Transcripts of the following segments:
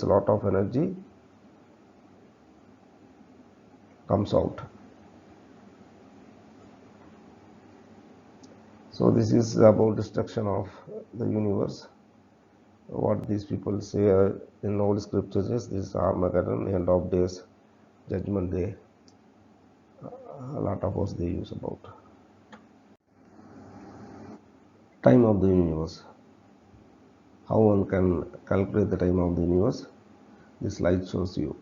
a lot of energy comes out. So this is about destruction of the universe. What these people say in old scriptures is this Armageddon, end of days, judgment day. A lot of us they use about time of the universe. How one can calculate the time of the universe? This slide shows you.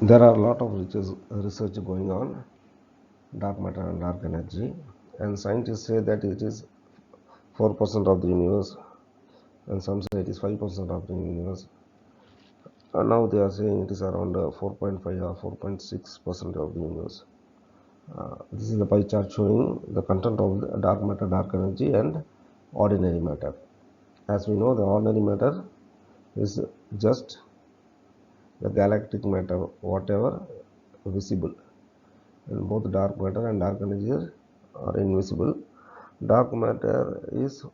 There are a lot of research going on dark matter and dark energy, and scientists say that it is 4% of the universe, and some say it is 5% of the universe. And now they are saying it is around 4.5 or 4.6% of the universe. This is the pie chart showing the content of the dark matter, dark energy, and ordinary matter. As we know, the ordinary matter is just the galactic matter, whatever visible, and both dark matter and dark energy are invisible. Dark matter is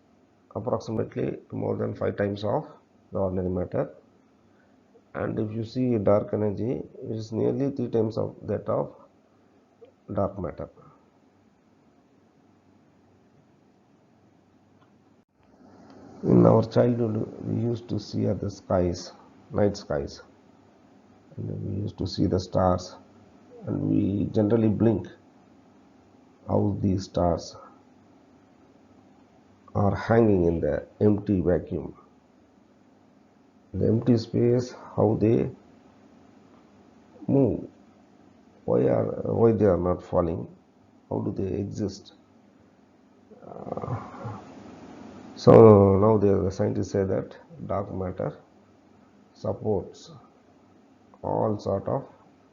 approximately more than 5 times of the ordinary matter, and if you see dark energy, it is nearly 3 times of that of dark matter. In our childhood, we used to see at the skies, night skies, and we used to see the stars, and we generally blink how these stars are hanging in the empty vacuum, the empty space, how they move, why they are not falling, how do they exist. So now the scientists say that dark matter supports all sort of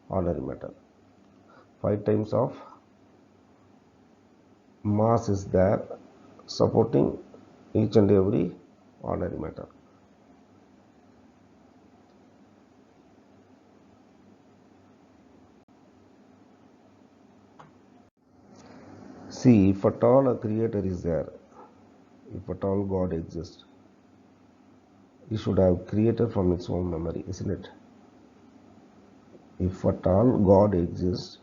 ordinary matter. 5 times of mass is there supporting each and every ordinary matter. See, if at all a creator is there, if at all God exists, he should have created from its own memory, isn't it? If at all God exists,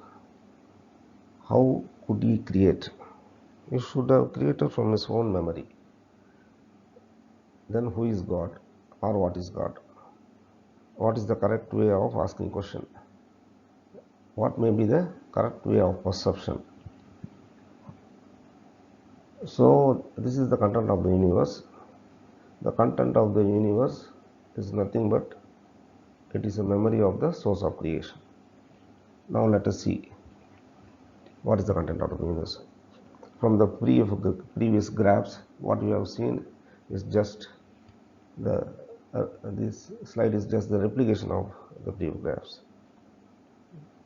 how could he create? He should have created from his own memory. Then who is God, or what is God? What is the correct way of asking question? What may be the correct way of perception? So this is the content of the universe. The content of the universe is nothing but it is a memory of the source of creation. Now let us see what is the content of the universe. From the previous graphs, what we have seen is just the this slide is just the replication of the previous graphs.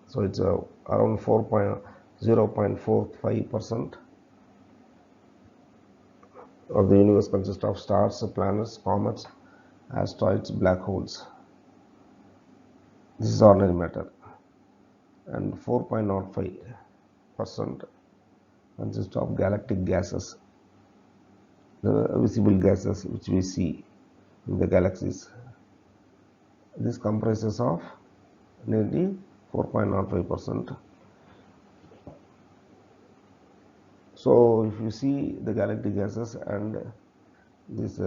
So it's around 0.45% of the universe consists of stars, planets, comets, asteroids, black holes. This is ordinary matter, and 4.05% consists of galactic gases, the visible gases which we see in the galaxies. This comprises of nearly 4.05%. So if you see the galactic gases and this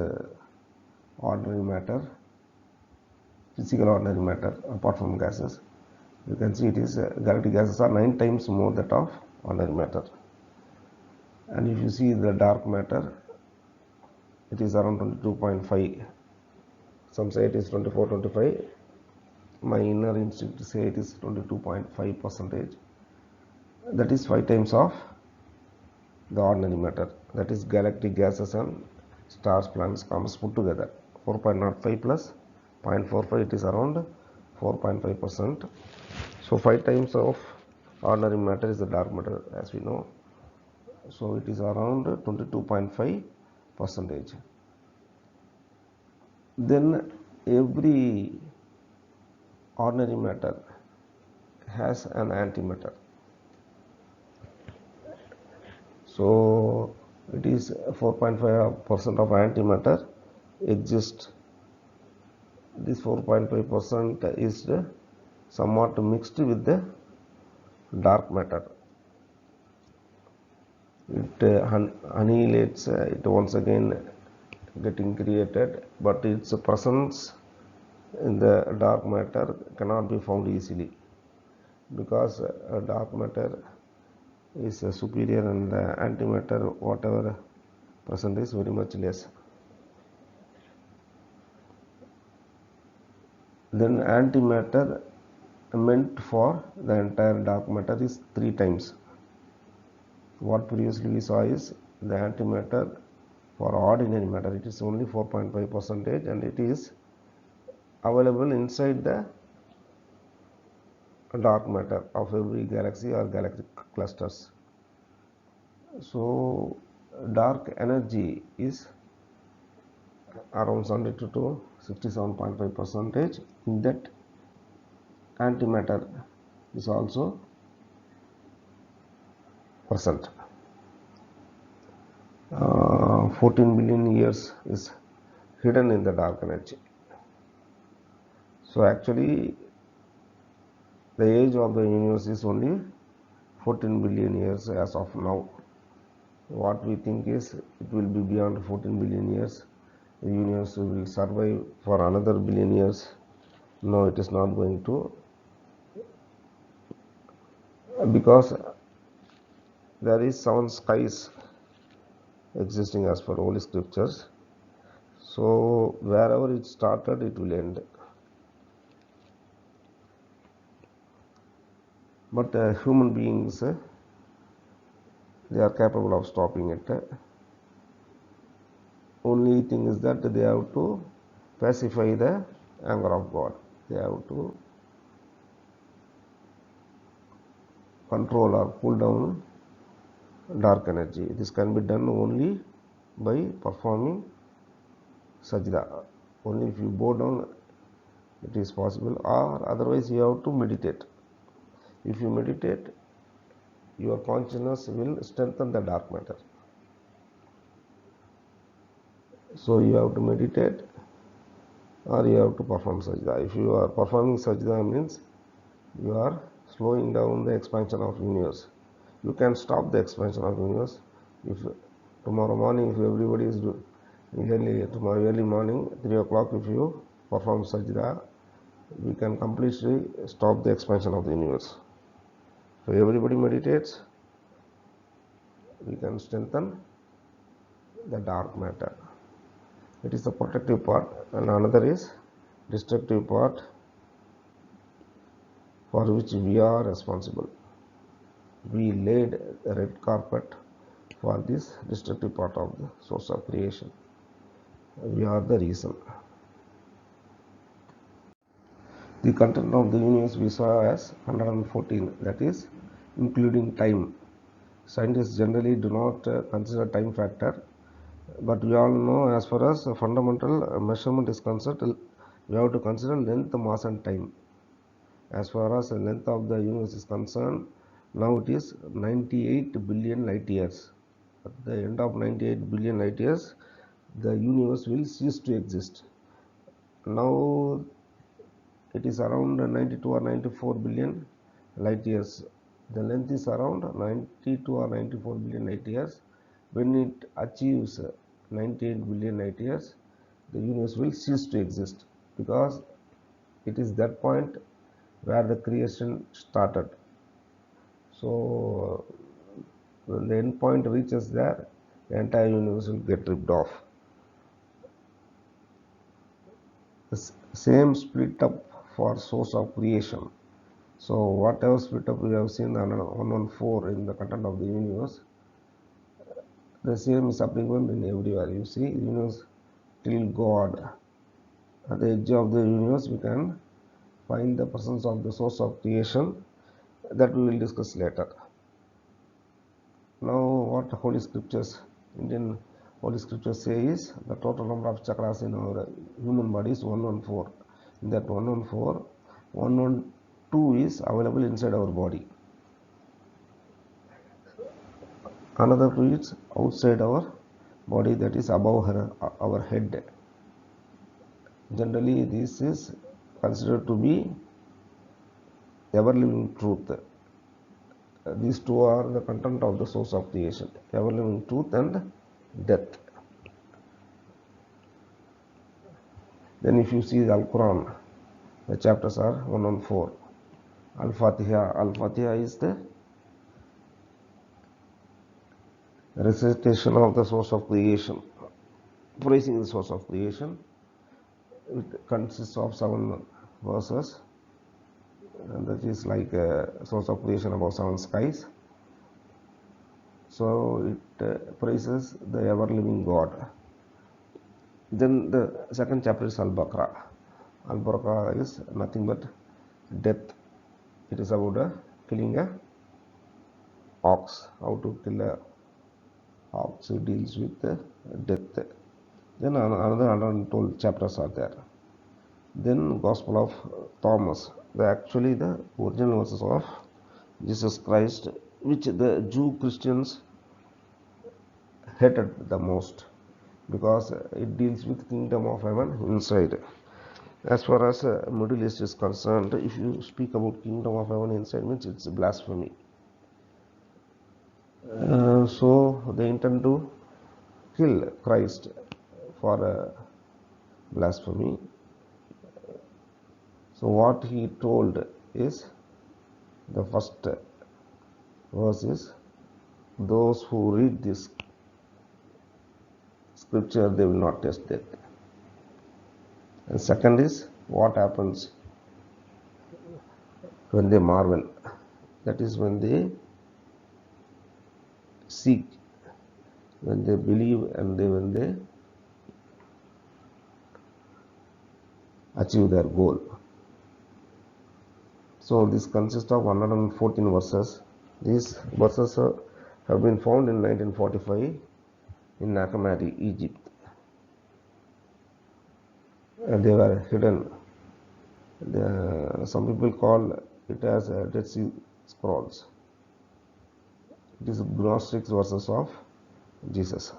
ordinary matter, physical ordinary matter apart from gases, you can see it is galactic gases are 9 times more that of ordinary matter. And if you see the dark matter, it is around 22.5. Some say it is 24-25. My inner instinct say it is 22.5%. That is 5 times of the ordinary matter, that is galactic gases and stars, planets, comets put together. 4.05 plus 0.45, it is around 4.5%. So 5 times of ordinary matter is the dark matter, as we know. So it is around 22.5 percentage. Then every ordinary matter has an antimatter. So it is 4.5% of antimatter exists. This 4.5% is somewhat mixed with the dark matter. It annihilates, it once again getting created, but its presence in the dark matter cannot be found easily, because dark matter is superior and the antimatter, whatever present, is very much less. Then antimatter meant for the entire dark matter is 3 times. What previously we saw is the antimatter for ordinary matter, it is only 4.5%, and it is available inside the dark matter of every galaxy or galactic clusters. So dark energy is around 72 to 67.5%. In that, antimatter is also present. 14 billion years is hidden in the dark energy. So actually the age of the universe is only 14 billion years as of now. What we think is it will be beyond 14 billion years. The universe will survive for another billion years. No, it is not going to, because there is 7 skies existing as per holy scriptures. So wherever it started, it will end. But human beings, they are capable of stopping it. Only thing is that they have to pacify the anger of God. They have to control or pull down dark energy. This can be done only by performing sajda. Only if you bow down, it is possible, or otherwise you have to meditate. If you meditate, your consciousness will strengthen the dark matter. So you have to meditate, or you have to perform sajda. If you are performing sajda, means you are slowing down the expansion of universe. You can stop the expansion of universe. If tomorrow morning, if everybody is tomorrow early morning 3 o'clock, if you perform sajda, we can completely stop the expansion of the universe. So everybody meditates, we can strengthen the dark matter. It is the protective part, and another is destructive part, for which we are responsible. We laid a red carpet for this destructive part of the source of creation. We are the reason. The content of the universe we saw as 114, that is including time. Scientists generally do not consider time factor, but we all know, as far as fundamental measurement is concerned, we have to consider length, mass and time. As far as the length of the universe is concerned, now it is 98 billion light years. At the end of 98 billion light years, the universe will cease to exist. Now it is around 92 or 94 billion light years. The length is around 92 or 94 billion light years. When it achieves 98 billion light years, the universe will cease to exist, because it is that point where the creation started. So when the end point reaches there, the entire universe will get ripped off. The same split up for source of creation. So whatever split up we have seen 114 in the content of the universe, the same is applicable in everywhere. You see, universe till God, At the edge of the universe, we can find the presence of the source of creation, that we will discuss later. Now, what Holy Scriptures, Indian Holy Scriptures say is the total number of chakras in our human body is 114. In that 114, 112 is available inside our body. Another 2 is outside our body, that is above our head. Generally, this is considered to be ever-living truth. These two are the content of the source of creation, ever-living truth and death. Then if you see the Al-Quran, the chapters are 114. Al-Fatiha. Al-Fatiha is the recitation of the source of creation, praising the source of creation. It consists of 7 verses, and that is like a source of creation above 7 skies. So it praises the ever-living God. Then the second chapter is Al-Baqarah. Al-Baqarah is nothing but death. It is about killing a ox, how to kill a ox. It deals with death. Then another 112 chapters are there. Then Gospel of Thomas, actually the original verses of Jesus Christ, which the Jew Christians hated the most, because it deals with kingdom of heaven inside. As far as Middle East is concerned, if you speak about kingdom of heaven inside, means it's blasphemy. So they intend to kill Christ for blasphemy. So what he told is, the first verse is, those who read this scripture, they will not taste death. And second is, what happens when they marvel, that is when they seek, when they believe, and when they achieve their goal. So this consists of 114 verses. These verses have been found in 1945 in Akamari, Egypt. They were hidden. Some people call it as Dead Sea Scrolls. It is Gnostic verses of Jesus.